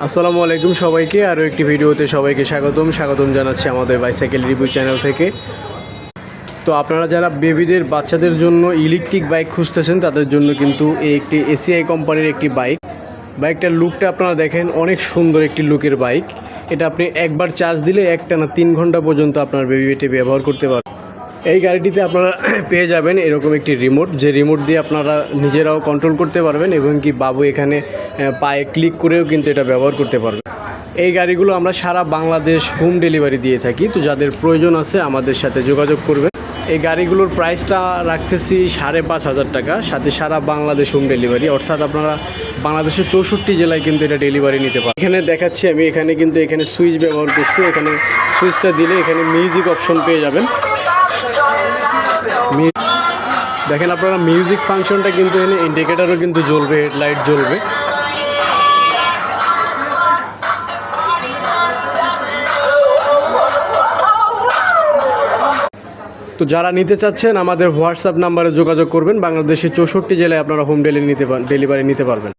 আসসালামু আলাইকুম সবাইকে আরও একটি ভিডিওতে সবাইকে স্বাগতম জানাচ্ছি আমাদের বাইসাইকেল রিভিউ চ্যানেল থেকে। তো আপনারা যারা বেবিদের বাচ্চাদের জন্য ইলেকট্রিক বাইক খুঁজতেছেন তাদের জন্য কিন্তু এই একটি এসিআই কোম্পানির একটি বাইকটার লুকটা আপনারা দেখেন, অনেক সুন্দর একটি লুকের বাইক। এটা আপনি একবার চার্জ দিলে একটানা 3 ঘন্টা পর্যন্ত আপনার বেবিটি ব্যবহার করতে পারবেন। এই গাড়িটিতে আপনারা পেয়ে যাবেন এরকম একটি রিমোট, যে রিমোট দিয়ে আপনারা নিজেরাও কন্ট্রোল করতে পারবেন এবং কি বাবু এখানে পায়ে ক্লিক করেও কিন্তু এটা ব্যবহার করতে পারবেন। এই গাড়িগুলো আমরা সারা বাংলাদেশ হোম ডেলিভারি দিয়ে থাকি। তো যাদের প্রয়োজন আছে আমাদের সাথে যোগাযোগ করবেন। এই গাড়িগুলোর প্রাইসটা রাখতেছি 5,500 টাকা, সাথে সারা বাংলাদেশ হোম ডেলিভারি, অর্থাৎ আপনারা বাংলাদেশের 64 জেলায় কিন্তু এটা ডেলিভারি নিতে পারেন। এখানে দেখাচ্ছি আমি, এখানে সুইচ ব্যবহার করছি। এখানে সুইচটা দিলে এখানে মিউজিক অপশন পেয়ে যাবেন। দেখেন আপনারা মিউজিক ফাংশনটা কিন্তু এখানে ইন্ডিকেটারও কিন্তু জ্বলবে, হেডলাইট জ্বলবে। তো যারা নিতে চাচ্ছেন আমাদের হোয়াটসঅ্যাপ নাম্বারে যোগাযোগ করবেন। বাংলাদেশের 64 জেলায় আপনারা হোম ডেলিভারি নিতে পারবেন।